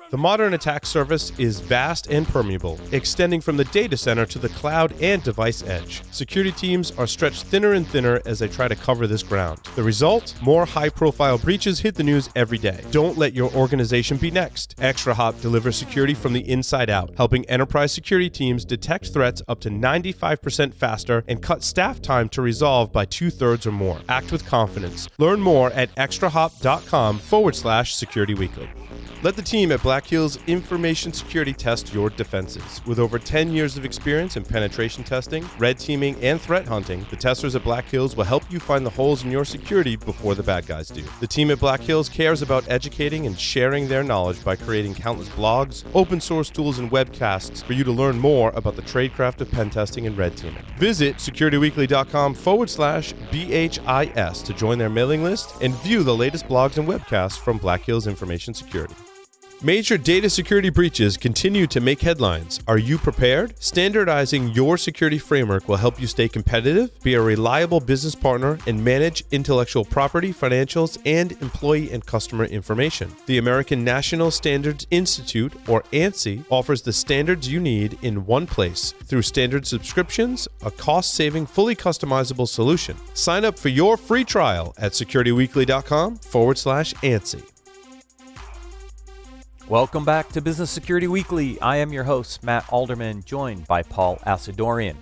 The modern attack surface is vast and permeable, extending from the data center to the cloud and device edge. Security teams are stretched thinner and thinner as they try to cover this ground. The result? More high-profile breaches hit the news every day. Don't let your organization be next. ExtraHop delivers security from the inside out, helping enterprise security teams detect threats up to 95% faster and cut staff time to resolve by 2/3 or more. Act with confidence. Learn more at extrahop.com/securityweekly. Let the team at Black Hills Information Security test your defenses. With over 10 years of experience in penetration testing, red teaming, and threat hunting, the testers at Black Hills will help you find the holes in your security before the bad guys do. The team at Black Hills cares about educating and sharing their knowledge by creating countless blogs, open source tools, and webcasts for you to learn more about the tradecraft of pen testing and red teaming. Visit securityweekly.com/BHIS to join their mailing list and view the latest blogs and webcasts from Black Hills Information Security. Major data security breaches continue to make headlines. Are you prepared? Standardizing your security framework will help you stay competitive, be a reliable business partner, and manage intellectual property, financials, and employee and customer information. The American National Standards Institute, or ANSI, offers the standards you need in one place through standard subscriptions, a cost-saving, fully customizable solution. Sign up for your free trial at securityweekly.com/ANSI. Welcome back to Business Security Weekly. I am your host, Matt Alderman, joined by Paul Asadorian.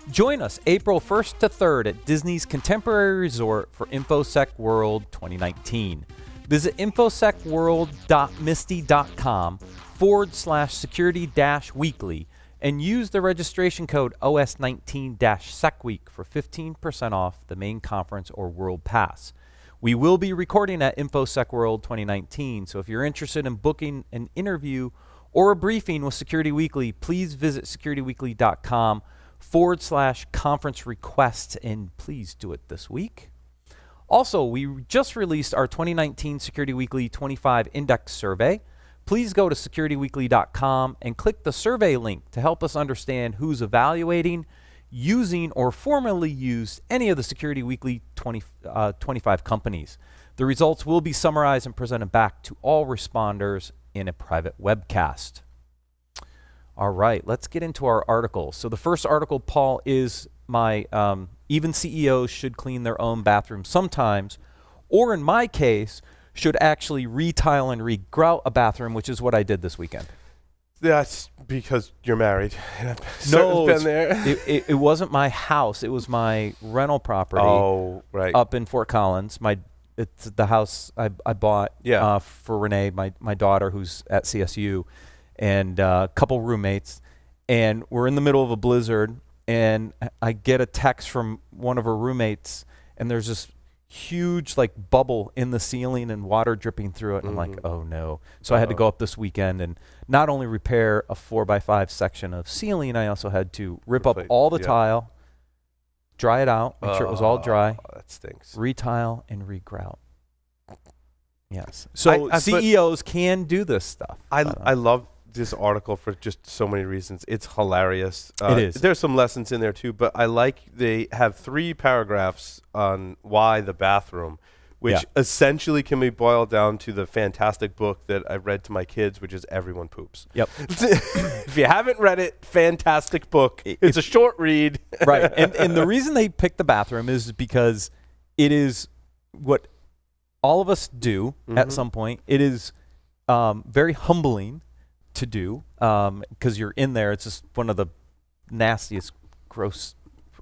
Join us April 1st to 3rd at Disney's Contemporary Resort for InfoSec World 2019. Visit infosecworld.misty.com/security-weekly and use the registration code OS19-SecWeek for 15% off the main conference or World Pass. We will be recording at InfoSec World 2019, so if you're interested in booking an interview or a briefing with Security Weekly, please visit securityweekly.com/conference request, and please do it this week. Also, we just released our 2019 Security Weekly 25 Index Survey. Please go to securityweekly.com and click the survey link to help us understand who's evaluating, using, or formerly used any of the Security Weekly 25 companies. The results will be summarized and presented back to all responders in a private webcast. All right, let's get into our article. So the first article, Paul, is my even CEOs should clean their own bathroom sometimes, or in my case, should actually retile and regrout a bathroom, which is what I did this weekend. That's because you're married. No, been there. It wasn't my house. It was my rental property. Oh, right. Up in Fort Collins. It's the house I bought for Renee, my daughter, who's at CSU, and a couple roommates. And we're in the middle of a blizzard, and I get a text from one of her roommates, and there's this huge bubble in the ceiling and water dripping through it, and I'm like, oh no. So I had to go up this weekend and not only repair a 4x5 section of ceiling, I also had to rip up all the tile, dry it out, make sure it was all dry. That stinks. Retile and regrout. Yes. So CEOs can do this stuff. I love this article for just so many reasons. It's hilarious. It is. There's some lessons in there too, but I like they have 3 paragraphs on why the bathroom, which essentially can be boiled down to the fantastic book that I read to my kids, which is Everyone Poops. Yep. If you haven't read it, fantastic book. It's a short read. Right. And the reason they picked the bathroom is because it is what all of us do at some point. It is very humbling to do because you're in there. It's just one of the nastiest, gross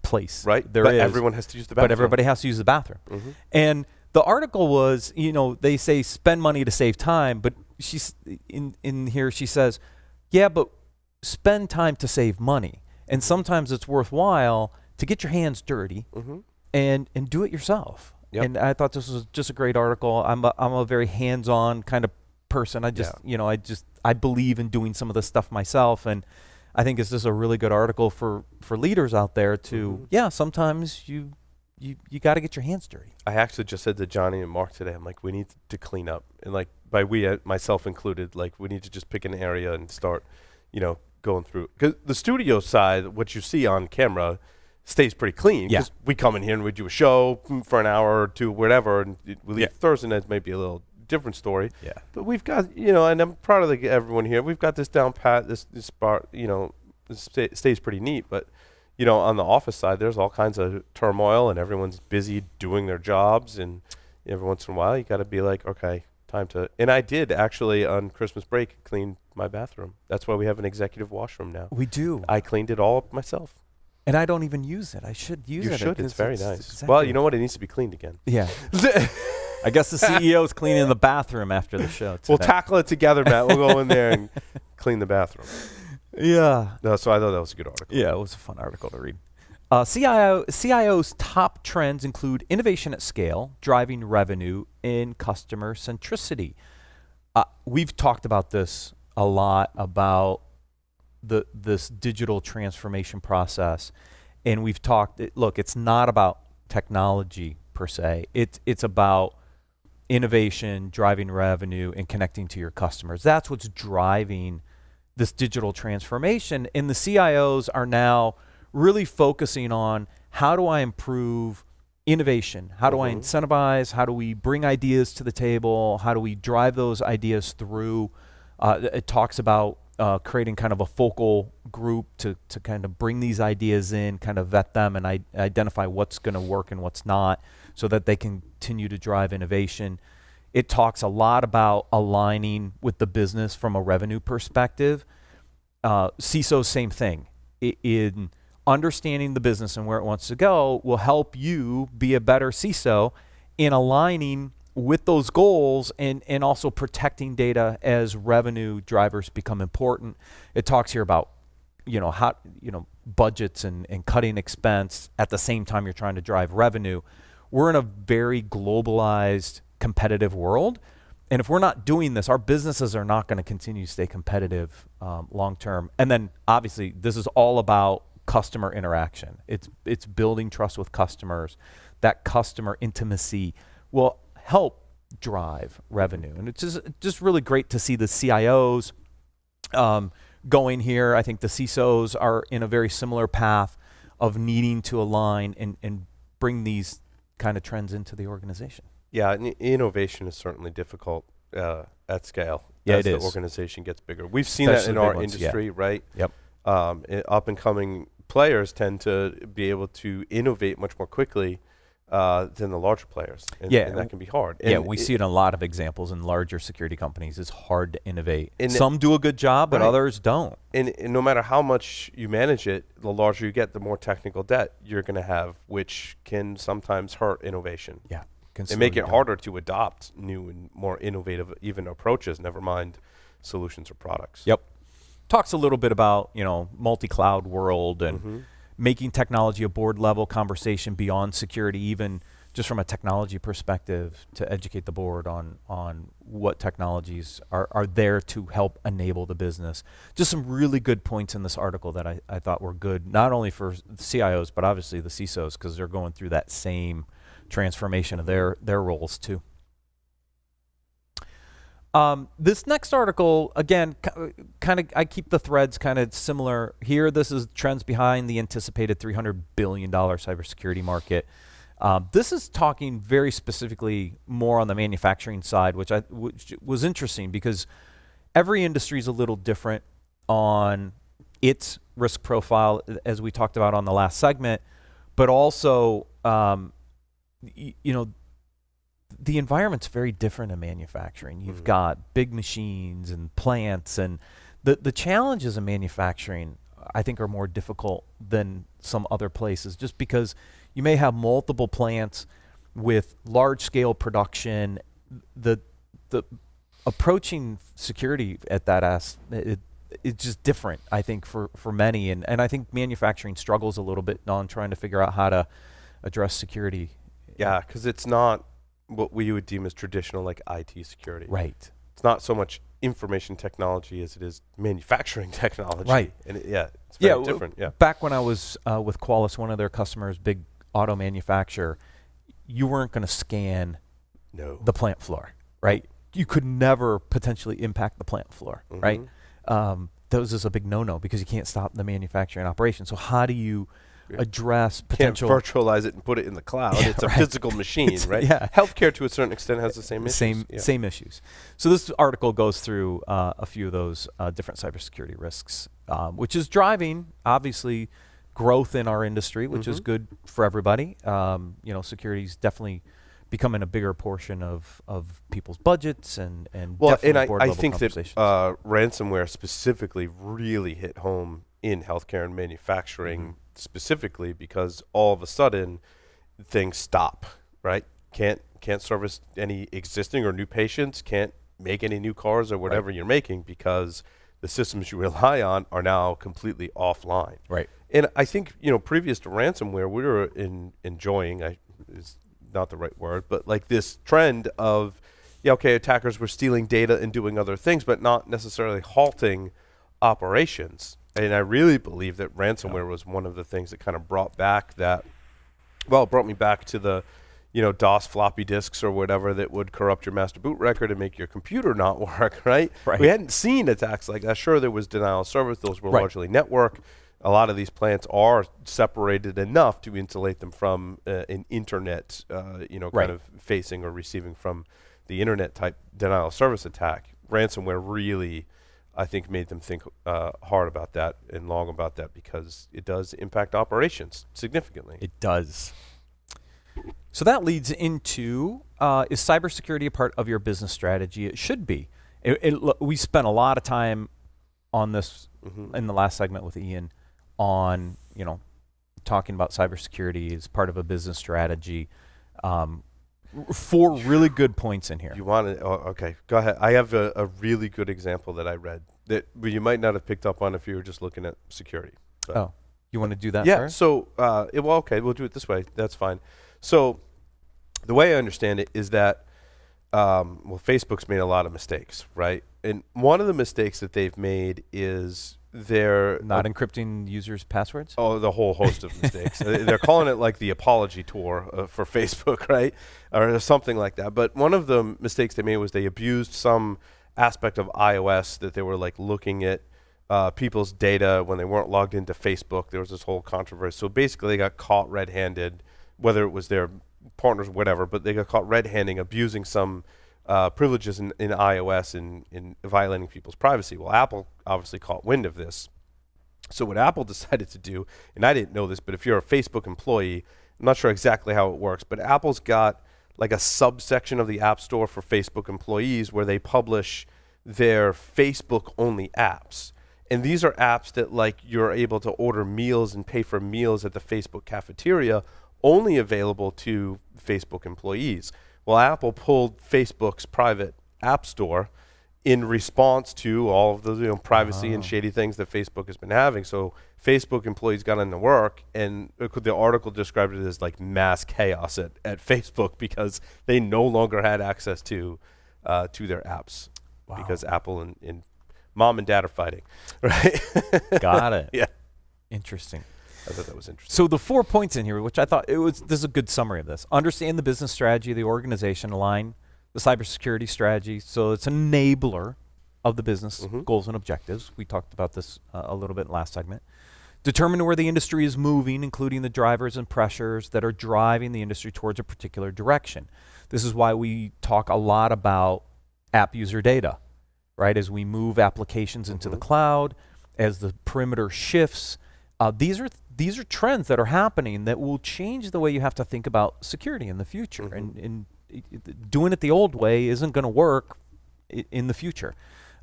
place there is. Everyone has to use the bathroom. But everybody has to use the bathroom. And the article was, they say spend money to save time, but she's in here. She says, yeah, but spend time to save money, and sometimes it's worthwhile to get your hands dirty and do it yourself. Yep. And I thought this was just a great article. I'm a very hands-on kind of person. I just I believe in doing some of this stuff myself, and I think it's just a really good article for leaders out there to sometimes you got to get your hands dirty. I actually just said to Johnny and Mark today, I'm like, we need to clean up, and by we, myself included, we need to just pick an area and start going through, because the studio side, what you see on camera stays pretty clean, because we come in here and we do a show for an hour or two, whatever, and we leave Thursday nights maybe a little different story. Yeah. But we've got, and I'm proud of everyone here. We've got this down pat. This part, this stays pretty neat. But, on the office side, there's all kinds of turmoil, and everyone's busy doing their jobs. And every once in a while, you got to be like, okay, time to. And I did actually on Christmas break clean my bathroom. That's why we have an executive washroom now. We do. I cleaned it all up myself. And I don't even use it. I should use it. You should. It's very nice. Exactly. Well, you know what? It needs to be cleaned again. Yeah. I guess the CEO's cleaning the bathroom after the show today. We'll tackle it together, Matt. We'll go in there and clean the bathroom. Yeah. No, so I thought that was a good article. Yeah, it was a fun article to read. CIO's top trends include innovation at scale, driving revenue, and customer centricity. We've talked about this a lot, about this digital transformation process, and we've talked. Look, it's not about technology per se. It's about innovation, driving revenue, and connecting to your customers. That's what's driving this digital transformation. And the CIOs are now really focusing on, how do I improve innovation? How do I incentivize? How do we bring ideas to the table? How do we drive those ideas through? It talks about creating kind of a focal group to kind of bring these ideas in, kind of vet them, and identify what's going to work and what's not, so that they can continue to drive innovation. It talks a lot about aligning with the business from a revenue perspective. CISO, same thing. In understanding the business and where it wants to go will help you be a better CISO in aligning with those goals, and also protecting data as revenue drivers become important. It talks here about, how, budgets and cutting expense at the same time you're trying to drive revenue. We're in a very globalized, competitive world. And if we're not doing this, our businesses are not going to continue to stay competitive long term. And then obviously this is all about customer interaction. It's building trust with customers. That customer intimacy will help drive revenue. And it's just really great to see the CIOs going here. I think the CISOs are in a very similar path of needing to align and bring these kind of trends into the organization. Yeah, innovation is certainly difficult at scale as the organization gets bigger. We've seen that in our industry, right? Yep. Up and coming players tend to be able to innovate much more quickly than the larger players. And that can be hard. And we see it in a lot of examples in larger security companies. It's hard to innovate. Some do a good job, but others don't. And no matter how much you manage it, the larger you get, the more technical debt you're going to have, which can sometimes hurt innovation. Yeah. And make it harder to adopt new and more innovative even approaches, never mind solutions or products. Yep. Talks a little bit about, multi-cloud world and making technology a board level conversation beyond security, even just from a technology perspective, to educate the board on what technologies are there to help enable the business. Just some really good points in this article that I thought were good, not only for the CIOs, but obviously the CISOs, because they're going through that same transformation of their roles too. This next article, again, kind of, I keep the threads kind of similar here. This is trends behind the anticipated $300 billion cybersecurity market. This is talking very specifically more on the manufacturing side, which was interesting, because every industry is a little different on its risk profile, as we talked about on the last segment, but also, the environment's very different in manufacturing. You've got big machines and plants, and the challenges in manufacturing, I think, are more difficult than some other places, just because you may have multiple plants with large scale production. The approaching security at that it's just different, I think, for many, and I think manufacturing struggles a little bit on trying to figure out how to address security. Yeah, because it's not what we would deem as traditional, like IT security. Right. It's not so much information technology as it is manufacturing technology. Right. And it's very different. Yeah. Back when I was with Qualys, one of their customers, big auto manufacturer, you weren't going to scan the plant floor, right? You could never potentially impact the plant floor, right? That was just a big no-no, because you can't stop the manufacturing operation. So how do you address Can't potential. virtualize it and put it in the cloud. Yeah, it's a right. physical machine, It's- right? yeah. Healthcare to a certain extent has the same issues. Same issues. So this article goes through a few of those different cybersecurity risks, which is driving obviously growth in our industry, which is good for everybody. Security is definitely becoming a bigger portion of people's budgets and I think that ransomware specifically really hit home in healthcare and manufacturing specifically because all of a sudden things stop, right? Can't service any existing or new patients, can't make any new cars or whatever you're making because the systems you rely on are now completely offline. Right. And I think, previous to ransomware, we were enjoying, is not the right word, but like this trend of, attackers were stealing data and doing other things, but not necessarily halting operations. And I really believe that ransomware was one of the things that kind of brought me back to the, DOS floppy disks or whatever that would corrupt your master boot record and make your computer not work, right? We hadn't seen attacks like that. Sure, there was denial of service. Those were largely network. A lot of these plants are separated enough to insulate them from an internet, kind of facing or receiving from the internet type denial of service attack. Ransomware really, I think, made them think hard about that and long about that because it does impact operations significantly. It does. So that leads into, is cybersecurity a part of your business strategy? It should be. We spent a lot of time on this in the last segment with Ian on, talking about cybersecurity as part of a business strategy. 4 really good points in here. You want to? Oh, okay, go ahead. I have a really good example that I read that you might not have picked up on if you were just looking at security. Oh, you want to do that first? first? So, okay, we'll do it this way. That's fine. So, the way I understand it is that, Facebook's made a lot of mistakes, right? And one of the mistakes that they've made is they're not encrypting users' passwords? Oh, the whole host of mistakes. They're calling it like the apology tour for Facebook, right? Or something like that. But one of the mistakes they made was they abused some aspect of iOS that they were like looking at people's data when they weren't logged into Facebook. There was this whole controversy. So basically they got caught red-handed, whether it was their partners or whatever, but they got caught red-handing, abusing some privileges in iOS and in violating people's privacy. Well, Apple obviously caught wind of this. So what Apple decided to do, and I didn't know this, but if you're a Facebook employee, I'm not sure exactly how it works, but Apple's got like a subsection of the App Store for Facebook employees where they publish their Facebook-only apps. And these are apps that like you're able to order meals and pay for meals at the Facebook cafeteria, only available to Facebook employees. Well, Apple pulled Facebook's private app store in response to all of the privacy and shady things that Facebook has been having. So Facebook employees got into work, and the article described it as like mass chaos at Facebook because they no longer had access to their apps because Apple and mom and dad are fighting, right? Got it. Yeah. Interesting. I thought that was interesting. So the 4 points in here, which I thought this is a good summary of this. Understand the business strategy of the organization, align the cybersecurity strategy. So it's an enabler of the business goals and objectives. We talked about this a little bit in last segment. Determine where the industry is moving, including the drivers and pressures that are driving the industry towards a particular direction. This is why we talk a lot about app user data, right? As we move applications into the cloud, as the perimeter shifts, these are trends that are happening that will change the way you have to think about security in the future. And doing it the old way isn't going to work in the future.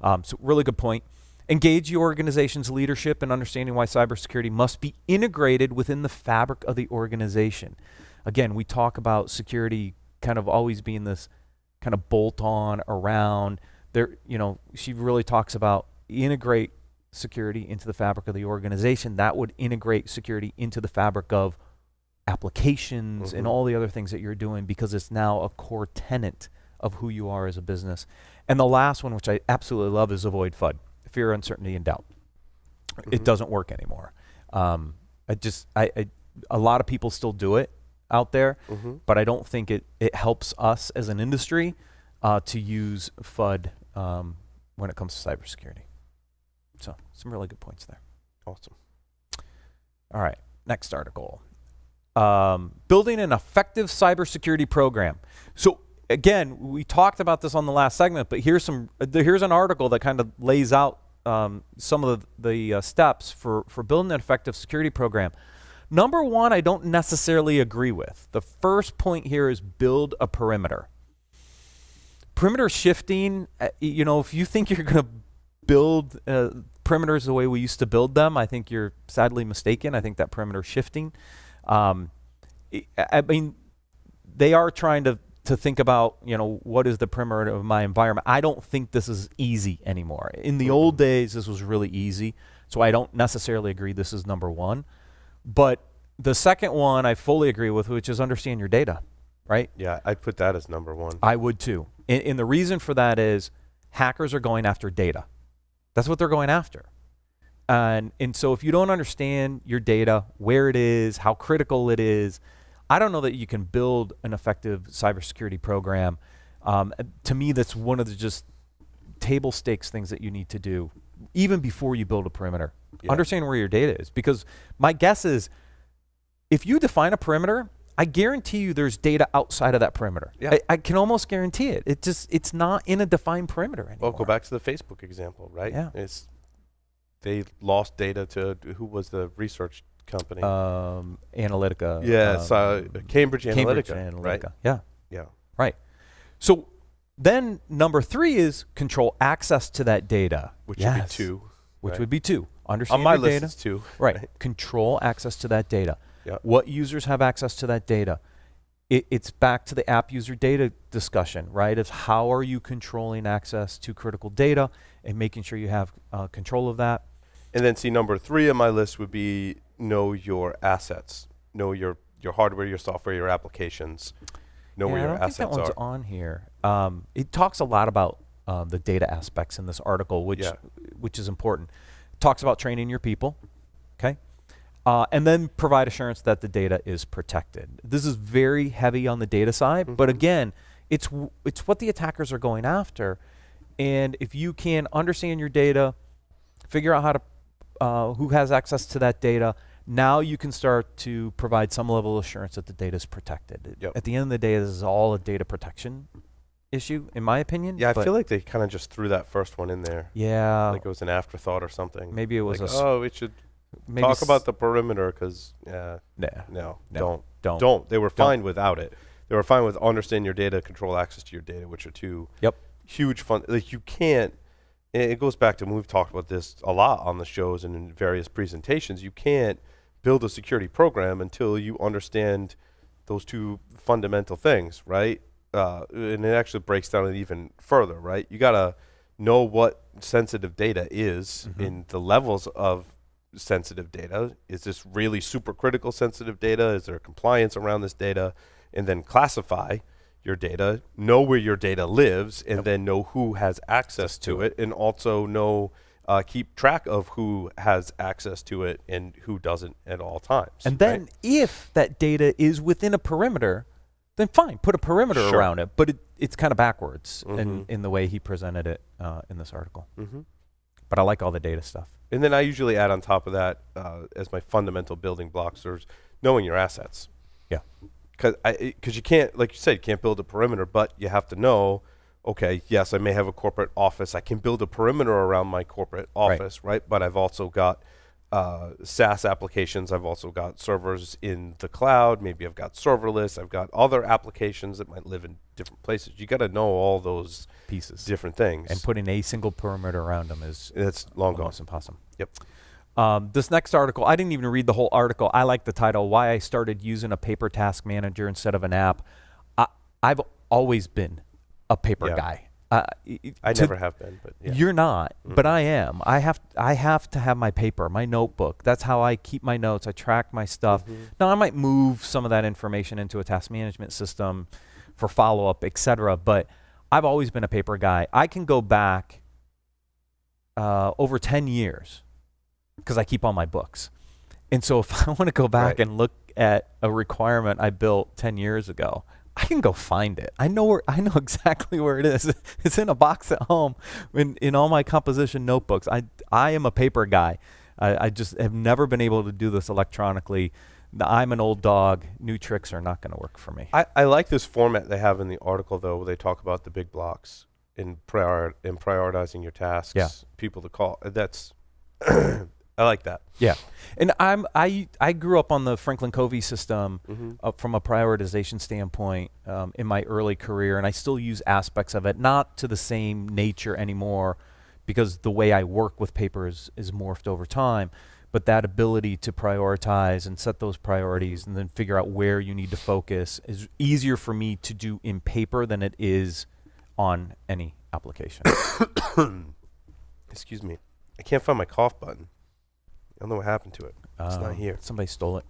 So really good point. Engage your organization's leadership in understanding why cybersecurity must be integrated within the fabric of the organization. Again, we talk about security kind of always being this kind of bolt-on around. There, she really talks about integrate security into the fabric of the organization. That would integrate security into the fabric of applications and all the other things that you're doing because it's now a core tenet of who you are as a business. And the last one, which I absolutely love, is avoid FUD, fear, uncertainty, and doubt. It doesn't work anymore. A lot of people still do it out there, but I don't think it helps us as an industry to use FUD when it comes to cybersecurity. So some really good points there. Awesome. All right. Next article. Building an effective cybersecurity program. So again, we talked about this on the last segment, but here's an article that kind of lays out some of the steps for building an effective security program. Number one, I don't necessarily agree with. The first point here is build a perimeter. Perimeter shifting, if you think you're going to build perimeters the way we used to build them, I think you're sadly mistaken. I think that perimeter shifting, they are trying to think about, what is the perimeter of my environment. I don't think this is easy anymore. In the old days, this was really easy. So I don't necessarily agree this is number one. But the second one I fully agree with, which is understand your data, right? Yeah, I'd put that as number one. I would too. And the reason for that is hackers are going after data. That's what they're going after. And so if you don't understand your data, where it is, how critical it is, I don't know that you can build an effective cybersecurity program. To me, that's one of the just table stakes things that you need to do, even before you build a perimeter. Yeah. Understand where your data is. Because my guess is, if you define a perimeter, I guarantee you there's data outside of that perimeter. Yeah. I can almost guarantee it. It's not in a defined perimeter anymore. Well, go back to the Facebook example, right? Yeah. They lost data to, who was the research company? Analytica. Yes, Cambridge Analytica, right? Yeah. Yeah. Right. So then number 3 is control access to that data. Which would be 2. Which would be 2. Understand on my your list data. It's 2. Right. Control access to that data. Yep. What users have access to that data? It's back to the app user data discussion, right? It's how are you controlling access to critical data and making sure you have control of that. And then number 3 on my list would be know your assets. Know your hardware, your software, your applications. Know where your assets are. I don't think that one's on here. It talks a lot about the data aspects in this article, which is important. It talks about training your people, okay? And then provide assurance that the data is protected. This is very heavy on the data side, but again, it's what the attackers are going after. And if you can understand your data, figure out how to who has access to that data, now you can start to provide some level of assurance that the data is protected. Yep. At the end of the day, this is all a data protection issue, in my opinion. Yeah, I feel like they kind of just threw that first one in there. Yeah. Like it was an afterthought or something. Maybe it was we should talk about the perimeter because, don't. They were fine without it. They were fine with understand your data, control access to your data, which are 2 huge fun. Like you can't, and it goes back to when we've talked about this a lot on the shows and in various presentations, you can't build a security program until you understand those 2 fundamental things, right? And it actually breaks down it even further, right? You got to know what sensitive data is in the levels of sensitive data. Is this really super critical sensitive data? Is there compliance around this data? And then classify your data, know where your data lives, and then know who has access to it, and also keep track of who has access to it and who doesn't at all times. And then if that data is within a perimeter, then fine, put a perimeter around it. But it's kind of backwards in the way he presented it in this article. But I like all the data stuff. And then I usually add on top of that as my fundamental building blocks, there's knowing your assets. Yeah. Because you can't, like you said, you can't build a perimeter, but you have to know, okay, yes, I may have a corporate office. I can build a perimeter around my corporate office, right? But I've also got SaaS applications. I've also got servers in the cloud. Maybe I've got serverless. I've got other applications that might live in different places. You got to know all those pieces, different things. And putting a single perimeter around them is long almost impossible. Yep. This next article, I didn't even read the whole article. I like the title, Why I Started Using a Paper Task Manager Instead of an App. I've always been a paper guy. I never have been, but you're not, but I am. I have to have my paper, my notebook. That's how I keep my notes. I track my stuff. Now, I might move some of that information into a task management system for follow-up, etc. But I've always been a paper guy. I can go back over 10 years. Because I keep all my books. And so if I want to go back and look at a requirement I built 10 years ago, I can go find it. I know exactly where it is. It's in a box at home in all my composition notebooks. I am a paper guy. I just have never been able to do this electronically. I'm an old dog. New tricks are not going to work for me. I like this format they have in the article, though, where they talk about the big blocks in prioritizing your tasks, people to call. That's I like that. Yeah, and I grew up on the Franklin Covey system from a prioritization standpoint in my early career, and I still use aspects of it, not to the same nature anymore, because the way I work with paper is morphed over time. But that ability to prioritize and set those priorities and then figure out where you need to focus is easier for me to do in paper than it is on any application. Excuse me. I can't find my cough button. I don't know what happened to it. It's not here. Somebody stole it.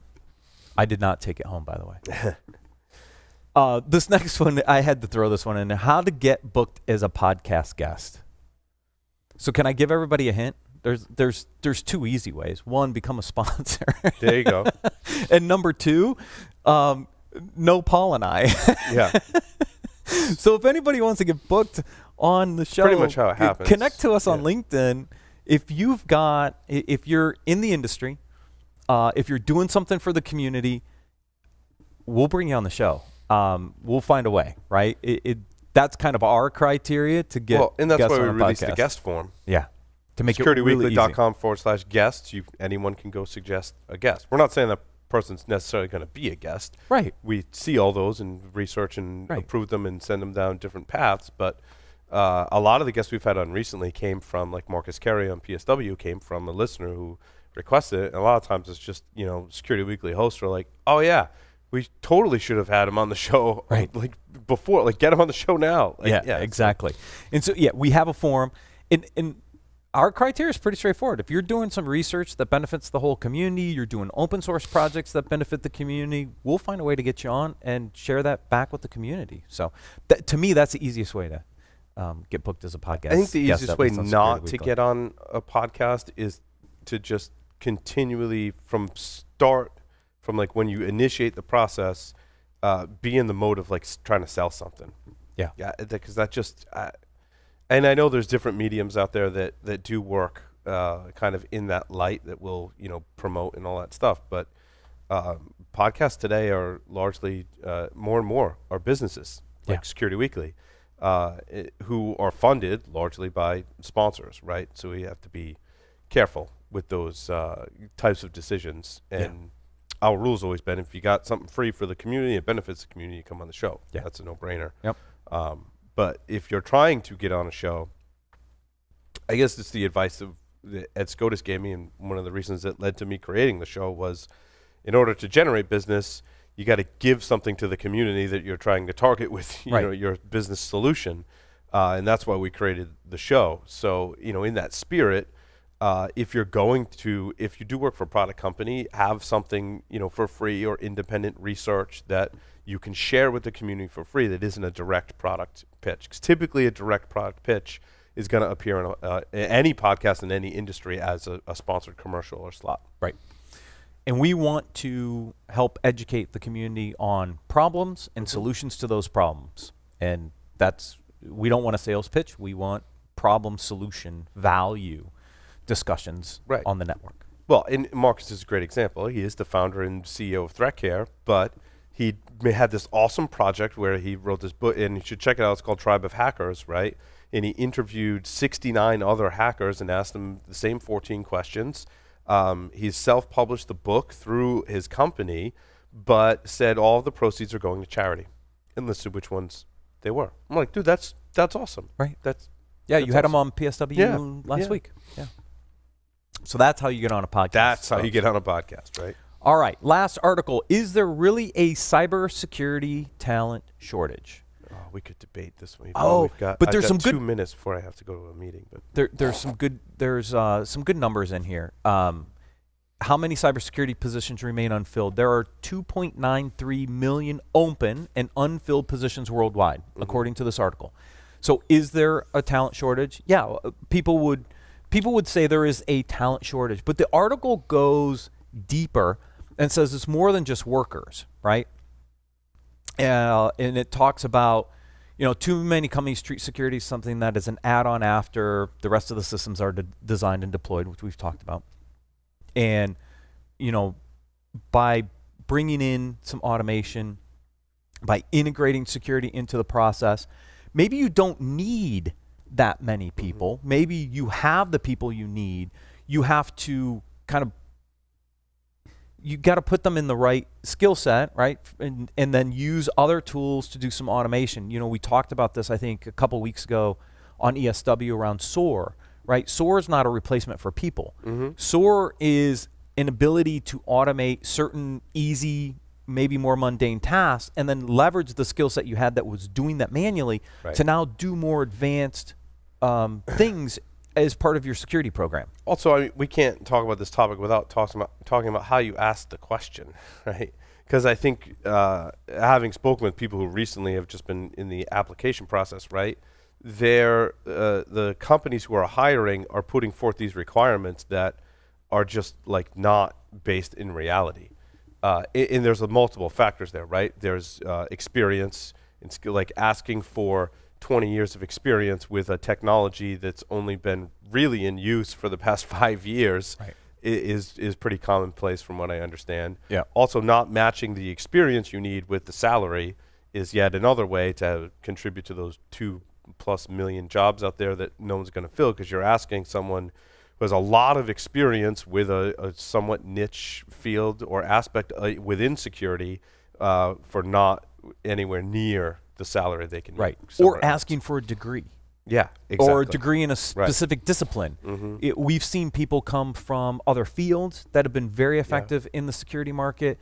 I did not take it home, by the way. This next one, I had to throw this one in. How to get booked as a podcast guest. So can I give everybody a hint? There's two easy ways. One, become a sponsor. There you go. And number two, know Paul and I. Yeah. So if anybody wants to get booked on the show, pretty much how it happens. Connect to us on LinkedIn. If you're in the industry, if you're doing something for the community, we'll bring you on the show. We'll find a way, right? That's kind of our criteria to get. Well, and that's guests why we on a released the podcast. guest form. Yeah. To make it really easy. SecurityWeekly.com/guests. Anyone can go suggest a guest. We're not saying that person's necessarily going to be a guest. Right. We see all those and research and approve them and send them down different paths. But a lot of the guests we've had on recently came from, like Marcus Carey on PSW, came from a listener who requested it. And a lot of times it's just, Security Weekly hosts are like, oh, yeah, we totally should have had him on the show like before. Like, get him on the show now. Like, yeah, exactly. And so, we have a form. And our criteria is pretty straightforward. If you're doing some research that benefits the whole community, you're doing open source projects that benefit the community, we'll find a way to get you on and share that back with the community. So to me, that's the easiest way to get booked as a podcast. I think the easiest way not to get on a podcast is to just continually from like when you initiate the process, be in the mode of like trying to sell something. Yeah. Yeah, because that just... and I know there's different mediums out there that do work kind of in that light that will, promote and all that stuff. But podcasts today are largely more and more are businesses like Security Weekly, who are funded largely by sponsors, right? So we have to be careful with those types of decisions. And our rule's always been, if you got something free for the community, it benefits the community, come on the show. Yeah. That's a no-brainer. Yep. But if you're trying to get on a show, I guess it's the advice that Ed Scotus gave me, and one of the reasons that led to me creating the show was, in order to generate business, you got to give something to the community that you're trying to target with your business solution, and that's why we created the show. So in that spirit, if you do work for a product company, have something for free or independent research that you can share with the community for free that isn't a direct product pitch. Because typically a direct product pitch is going to appear in any podcast in any industry as a sponsored commercial or slot. Right. And we want to help educate the community on problems and solutions to those problems. And we don't want a sales pitch. We want problem, solution, value discussions on the network. Well, and Marcus is a great example. He is the founder and CEO of ThreatCare, but he had this awesome project where he wrote this book, and you should check it out. It's called Tribe of Hackers, right? And he interviewed 69 other hackers and asked them the same 14 questions. He's self-published the book through his company, but said all of the proceeds are going to charity, and listed which ones they were. I'm like, dude, that's awesome. Right. That's you had him on PSW last week. Yeah. So that's how you get on a podcast. That's how you get on a podcast, right? All right, last article. Is there really a cybersecurity talent shortage? Oh, we could debate this one. But there's some 2 minutes before I have to go to a meeting. But there's some good numbers in here. How many cybersecurity positions remain unfilled? There are 2.93 million open and unfilled positions worldwide, according to this article. So is there a talent shortage? Yeah, people would say there is a talent shortage, but the article goes deeper and says it's more than just workers, right? And it talks about, too many companies treat security as something that is an add-on after the rest of the systems are designed and deployed, which we've talked about. And, by bringing in some automation, by integrating security into the process, maybe you don't need that many people. Maybe you have the people you need. You have to you got to put them in the right skill set, right? And then use other tools to do some automation. We talked about this, I think, a couple weeks ago on ESW around SOAR, right? SOAR is not a replacement for people. SOAR is an ability to automate certain easy, maybe more mundane tasks, and then leverage the skill set you had that was doing that manually to now do more advanced things as part of your security program. Also, we can't talk about this topic without talking about how you ask the question, right? Because I think having spoken with people who recently have just been in the application process, right? The companies who are hiring are putting forth these requirements that are just like not based in reality. And there's multiple factors there, right? There's experience and skill, like asking for 20 years of experience with a technology that's only been really in use for the past 5 years is pretty commonplace from what I understand. Yeah. Also, not matching the experience you need with the salary is yet another way to contribute to those 2+ million jobs out there that no one's going to fill, because you're asking someone who has a lot of experience with a somewhat niche field or aspect within security for not anywhere near the salary they can make. Or asking for a degree. Yeah, exactly. Or a degree in a specific discipline. We've seen people come from other fields that have been very effective in the security market.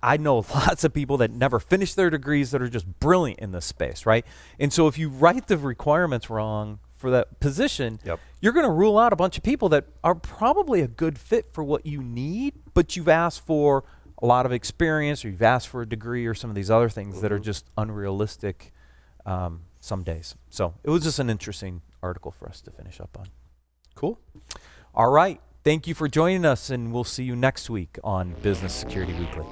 I know lots of people that never finished their degrees that are just brilliant in this space, right? And so if you write the requirements wrong for that position, you're going to rule out a bunch of people that are probably a good fit for what you need, but you've asked for a lot of experience, or you've asked for a degree, or some of these other things that are just unrealistic some days. So it was just an interesting article for us to finish up on. Cool. All right. Thank you for joining us, and we'll see you next week on Business Security Weekly.